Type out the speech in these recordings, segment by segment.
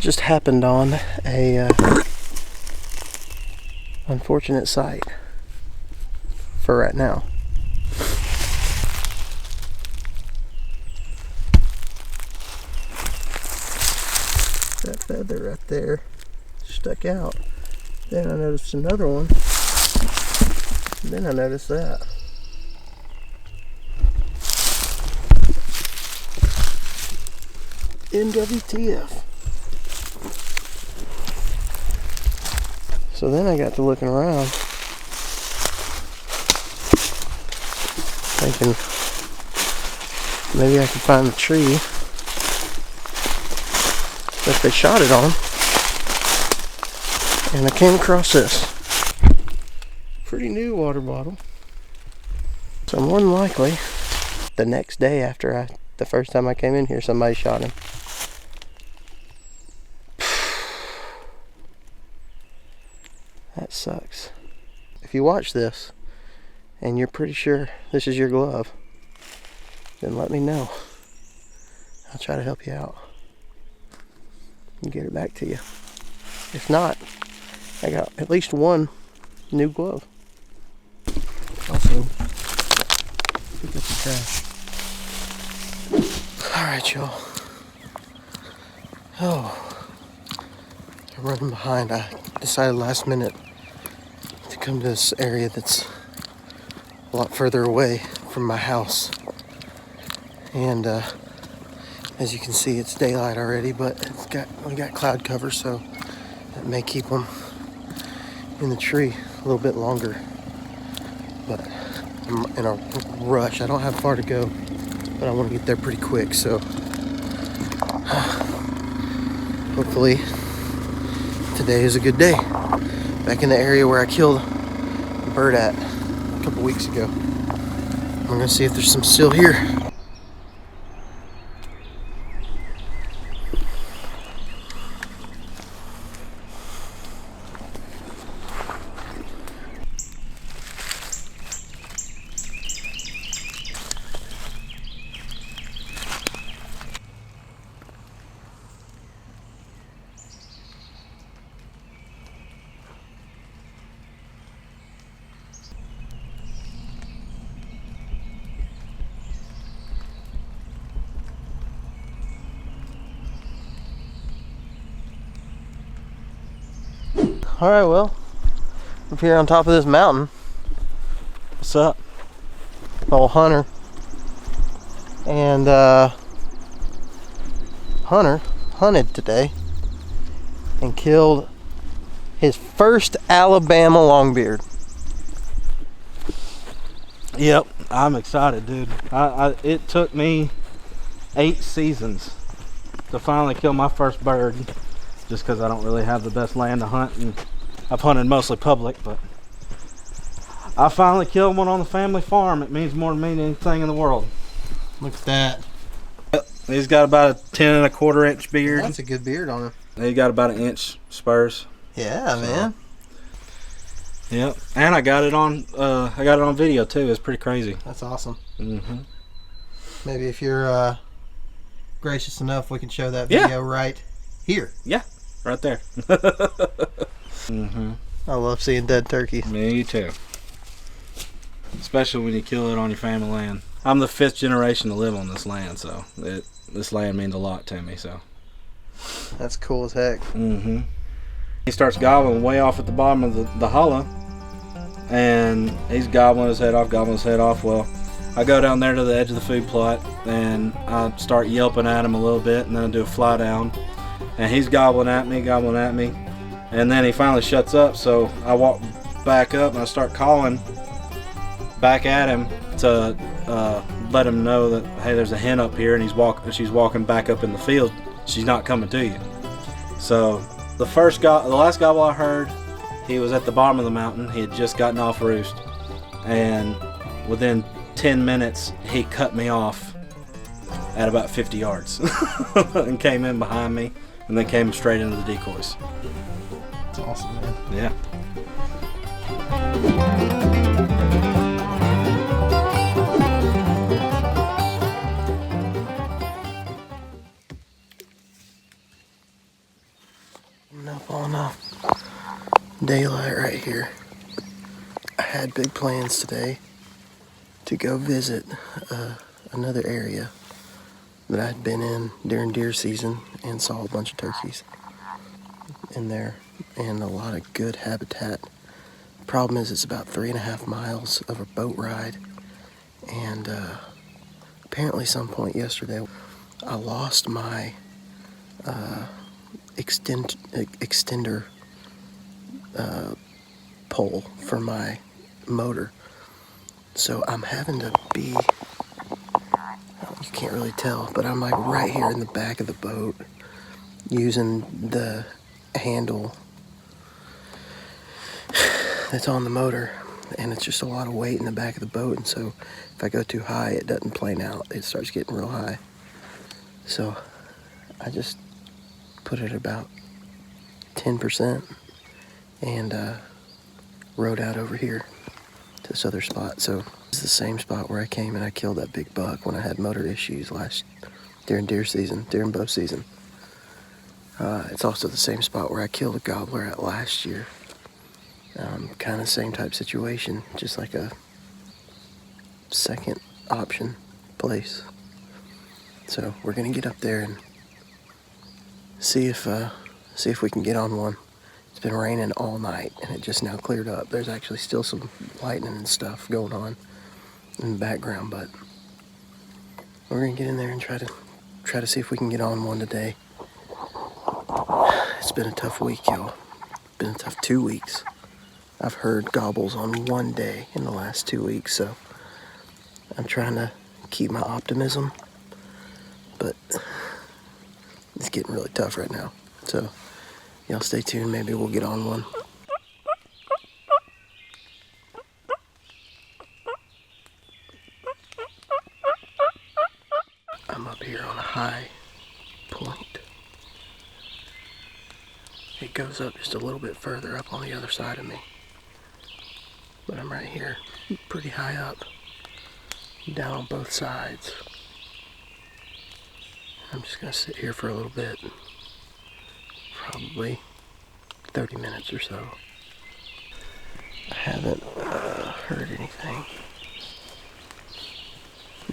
just happened on a unfortunate sight for right now. That feather right there stuck out. Then I noticed another one. Then I noticed that. NWTF. So then I got to looking around, thinking maybe I could find the tree that they shot it on. And I came across this pretty new water bottle. So more than likely, the next day after the first time I came in here, somebody shot him. That sucks. If you watch this and you're pretty sure this is your glove, then let me know. I'll try to help you out and get it back to you. If not, I got at least one new glove. Also, pick up the trash. Alright, y'all. Oh, I'm running behind. I decided last minute to come to this area that's a lot further away from my house. And as you can see, it's daylight already, but we got cloud cover, so that may keep them in the tree a little bit longer. But I'm in a rush. I don't have far to go, but I want to get there pretty quick, so hopefully today is a good day. Back in the area where I killed a bird at a couple weeks ago. I'm gonna see if there's some still here. Alright, well, up here on top of this mountain. What's up? Old Hunter. And Hunter hunted today and killed his first Alabama longbeard. Yep, I'm excited, dude. It took me 8 seasons to finally kill my first bird, just because I don't really have the best land to hunt, and I've hunted mostly public, but I finally killed one on the family farm. It means more to me than anything in the world. Look at that. Yep, he's got about a 10 1/4 inch beard. That's a good beard on him. He got about 1 inch spurs. Yeah, man. Yep, and I got it on video too. It's pretty crazy. That's awesome. Mm-hmm. Maybe if you're gracious enough, we can show that video right here. Yeah, right there. Mm-hmm. I love seeing dead turkeys. Me too. Especially when you kill it on your family land. I'm the 5th generation to live on this land, so this land means a lot to me. So that's cool as heck. Mm-hmm. He starts gobbling way off at the bottom of the hollow, and he's gobbling his head off. Well, I go down there to the edge of the food plot, and I start yelping at him a little bit, and then I do a fly down, and he's gobbling at me, and then he finally shuts up, so I walk back up, and I start calling back at him to let him know that, hey, there's a hen up here, and she's walking back up in the field. She's not coming to you. So the last gobble I heard, he was at the bottom of the mountain. He had just gotten off roost, and within 10 minutes he cut me off at about 50 yards and came in behind me, and then came straight into the decoys. That's awesome, man. Yeah. Coming up on daylight right here. I had big plans today to go visit another area that I'd been in during deer season and saw a bunch of turkeys in there and a lot of good habitat. Problem is, it's about 3.5 miles of a boat ride, and apparently some point yesterday I lost my extender pole for my motor, so I'm having to be, you can't really tell, but I'm like right here in the back of the boat using the handle that's on the motor, and it's just a lot of weight in the back of the boat, and so if I go too high it doesn't plane out, it starts getting real high. So I just put it about 10% and rode out over here to this other spot. So this is the same spot where I came and I killed that big buck when I had motor issues during deer season, during bow season. It's also the same spot where I killed a gobbler at last year. Kind of same type situation, just like a second option place. So we're gonna get up there and see if we can get on one. It's been raining all night and it just now cleared up. There's actually still some lightning and stuff going on in the background, but we're gonna get in there and try to see if we can get on one today. It's been a tough week, y'all. It's been a tough 2 weeks. I've heard gobbles on one day in the last 2 weeks, so I'm trying to keep my optimism, but it's getting really tough right now. So y'all stay tuned, maybe we'll get on one. I'm up here on a high point. It goes up just a little bit further up on the other side of me, but I'm right here, pretty high up, down on both sides. I'm just gonna sit here for a little bit, probably 30 minutes or so. I haven't heard anything,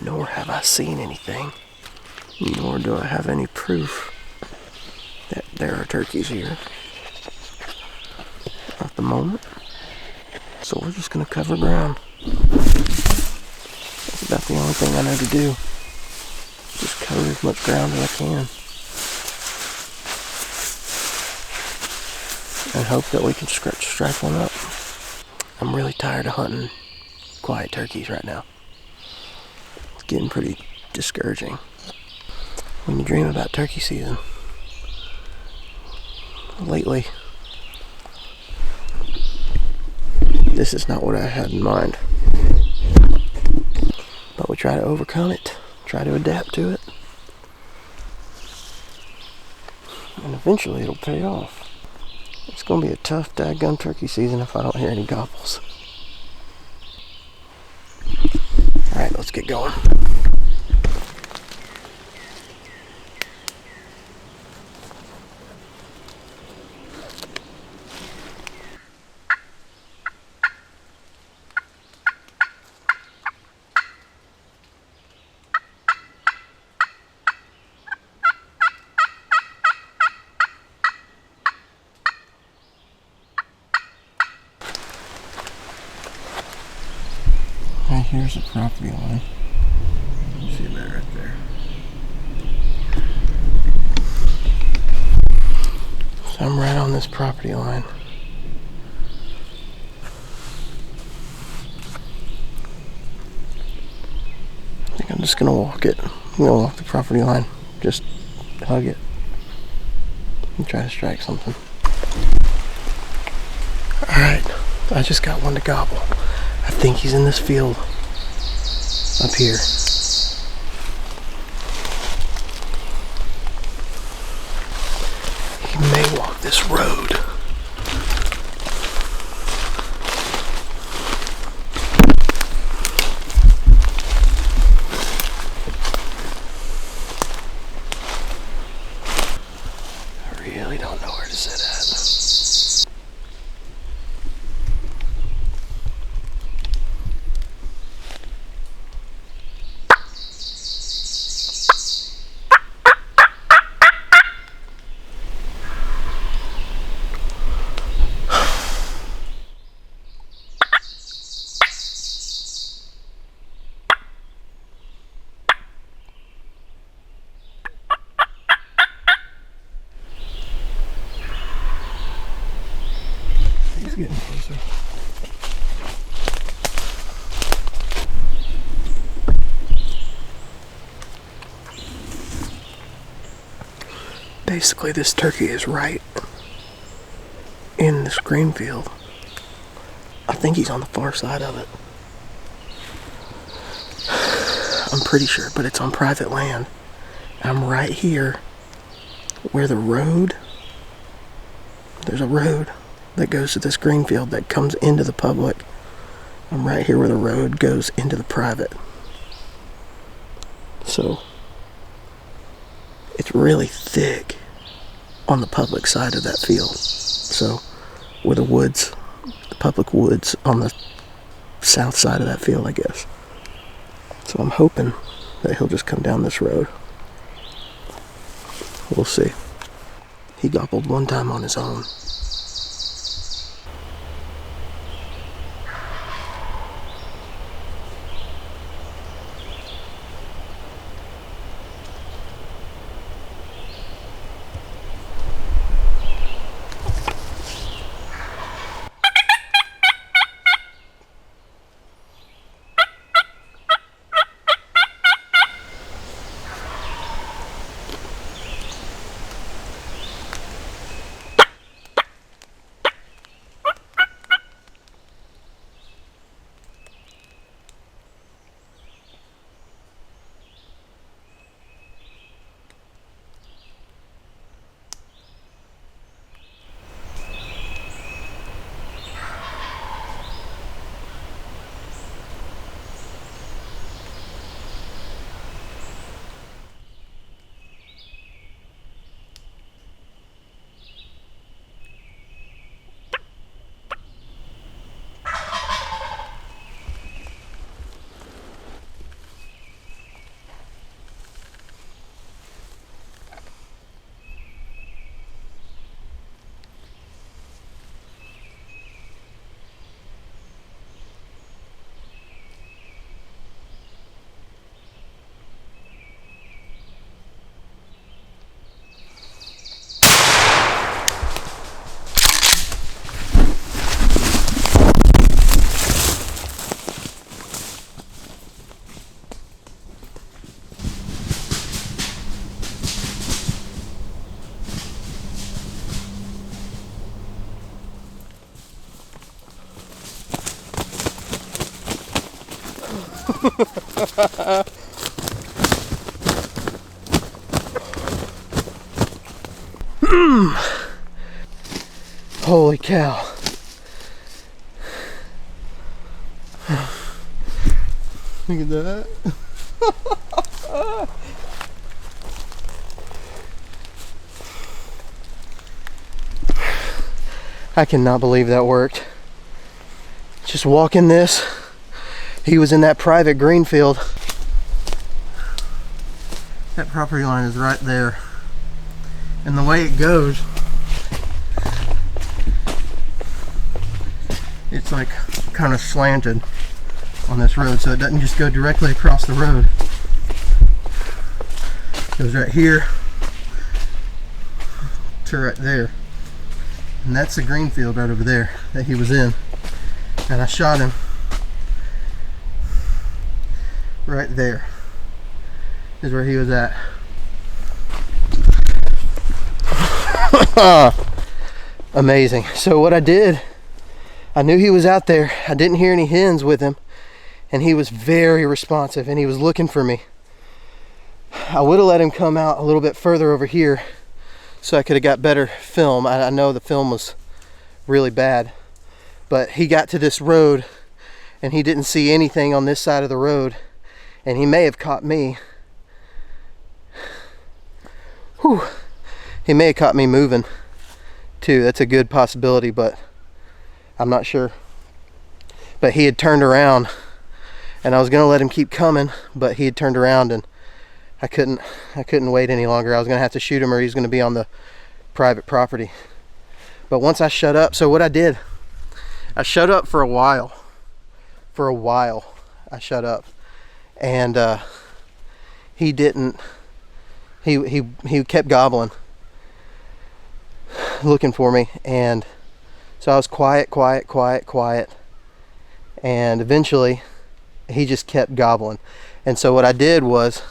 nor have I seen anything, nor do I have any proof that there are turkeys here at the moment. So we're just gonna cover ground. That's about the only thing I know to do. Just cover as much ground as I can and hope that we can strike one up. I'm really tired of hunting quiet turkeys right now. It's getting pretty discouraging. When you dream about turkey season, lately, this is not what I had in mind. But we try to overcome it, try to adapt to it, and eventually it'll pay off. It's gonna be a tough dadgum turkey season if I don't hear any gobbles. Alright, let's get going. Right here's the property line. See that right there. So I'm right on this property line. I think I'm just gonna walk it. I'm gonna walk the property line. Just hug it and try to strike something. Alright, I just got one to gobble. I think he's in this field up here. He may walk this road. I really don't know where to sit at. getting closer. Basically, this turkey is right in this green field. I think he's on the far side of it. I'm pretty sure, but it's on private land. I'm right here where the road, there's a road that goes to this green field that comes into the public. I'm right here where the road goes into the private. So it's really thick on the public side of that field. So where the woods, the public woods on the south side of that field, I guess. So I'm hoping that he'll just come down this road. We'll see. He gobbled one time on his own. Holy cow. Look at that. I cannot believe that worked. Just walking this. He was in that private green field. That property line is right there. And the way it goes, it's like kind of slanted on this road, so it doesn't just go directly across the road. It goes right here to right there. And that's the green field right over there that he was in. And I shot him right there is where he was at. Amazing. So what I did, I knew he was out there. I didn't hear any hens with him, and he was very responsive and he was looking for me. I would have let him come out a little bit further over here so I could have got better film. I know the film was really bad, but he got to this road and he didn't see anything on this side of the road, and he may have caught me. Whew. He may have caught me moving too. That's a good possibility, but I'm not sure. But he had turned around, and I was gonna let him keep coming, but he had turned around, and I couldn't wait any longer. I was gonna have to shoot him, or he's gonna be on the private property. But once I shut up, so what I did, I shut up for a while. For a while, I shut up, and he didn't. He kept gobbling, looking for me, and So I was quiet, and eventually he just kept gobbling. And so what I did was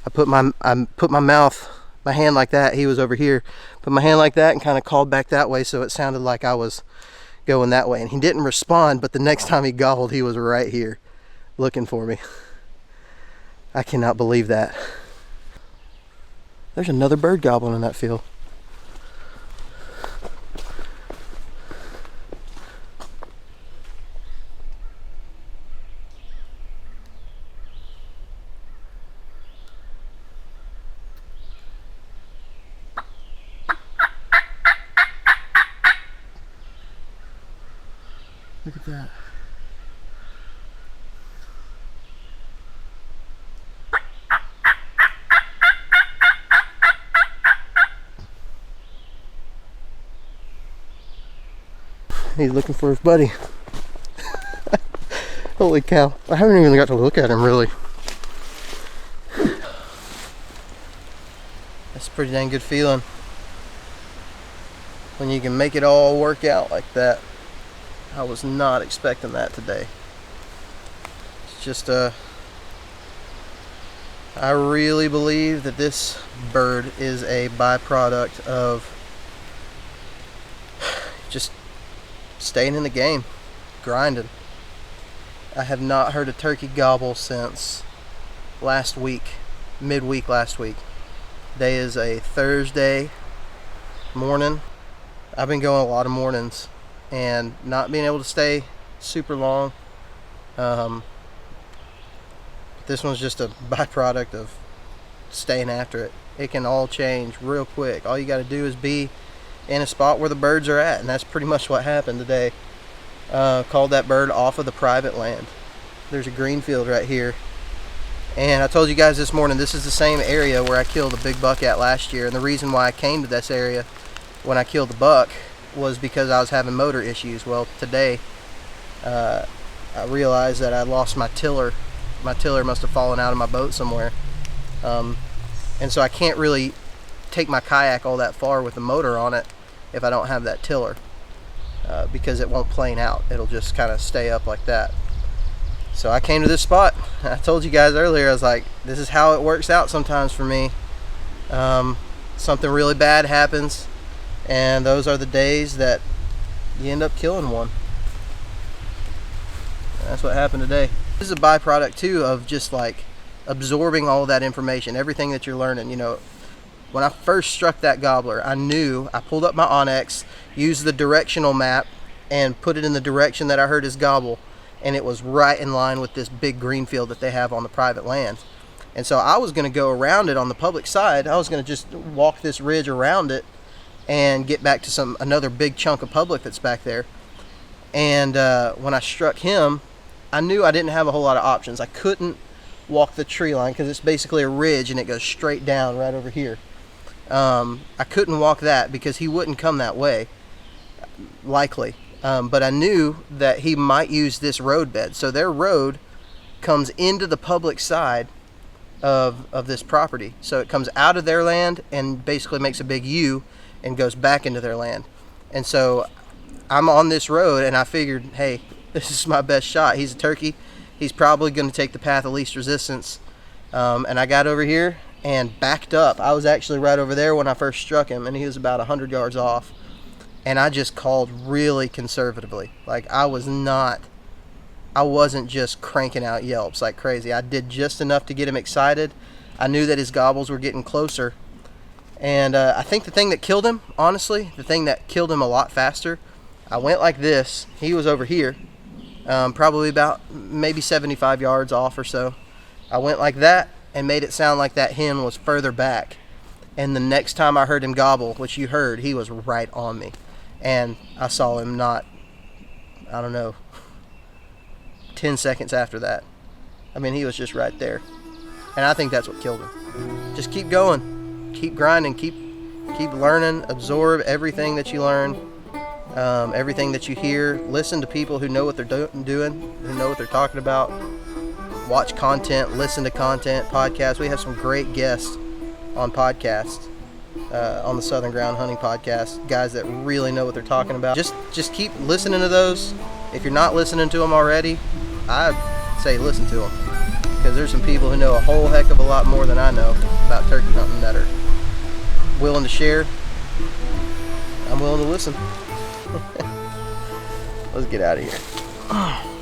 I put my hand like that. He was over here. Put my hand like that and kind of called back that way, so it sounded like I was going that way. And he didn't respond, but the next time he gobbled, he was right here looking for me. I cannot believe that. There's another bird gobbling in that field. Look at that. He's looking for his buddy. Holy cow. I haven't even got to look at him really. That's a pretty dang good feeling when you can make it all work out like that. I was not expecting that today. It's just I really believe that this bird is a byproduct of just staying in the game, grinding. I have not heard a turkey gobble since last week, midweek last week. Today is a Thursday morning. I've been going a lot of mornings and not being able to stay super long. This one's just a byproduct of staying after it. It can all change real quick. All you got to do is be in a spot where the birds are at, and that's pretty much what happened today. Called that bird off of the private land. There's a green field right here, and I told you guys this morning, this is the same area where I killed a big buck at last year. And the reason why I came to this area when I killed the buck was because I was having motor issues. Well, today I realized that I lost my tiller. My tiller must have fallen out of my boat somewhere, and so I can't really take my kayak all that far with the motor on it if I don't have that tiller, because it won't plane out. It'll just kind of stay up like that. So I came to this spot. I told you guys earlier, I was like, this is how it works out sometimes for me. Something really bad happens, and those are the days that you end up killing one. That's what happened today. This is a byproduct too of just like absorbing all that information, everything that you're learning. You know, when I first struck that gobbler, I knew, I pulled up my Onyx, used the directional map, and put it in the direction that I heard his gobble, and it was right in line with this big green field that they have on the private land. And so I was going to go around it on the public side. I was going to just walk this ridge around it and get back to another big chunk of public that's back there. And when I struck him, I knew I didn't have a whole lot of options. I couldn't walk the tree line because it's basically a ridge and it goes straight down right over here. I couldn't walk that because he wouldn't come that way, likely. But I knew that he might use this road bed. So their road comes into the public side of this property. So it comes out of their land and basically makes a big U and goes back into their land. And so I'm on this road and I figured, hey, this is my best shot. He's a turkey. He's probably going to take the path of least resistance. And I got over here and backed up. I was actually right over there when I first struck him, and he was about 100 yards off. And I just called really conservatively. Like, I wasn't just cranking out yelps like crazy. I did just enough to get him excited. I knew that his gobbles were getting closer. And I think the thing that killed him, honestly, the thing that killed him a lot faster, I went like this. He was over here. Probably about maybe 75 yards off or so. I went like that and made it sound like that hen was further back. And the next time I heard him gobble, which you heard, he was right on me. And I saw him not, I don't know, 10 seconds after that. I mean, he was just right there. And I think that's what killed him. Just keep going. Keep grinding. Keep learning. Absorb everything that you learn. Everything that you hear. Listen to people who know what they're doing, who know what they're talking about. Watch content, listen to content, podcasts. We have some great guests on podcasts. on the Southern Ground Hunting Podcast. Guys that really know what they're talking about. Just keep listening to those. If you're not listening to them already, I'd say listen to them, because there's some people who know a whole heck of a lot more than I know about turkey hunting that are willing to share. I'm willing to listen. Let's get out of here.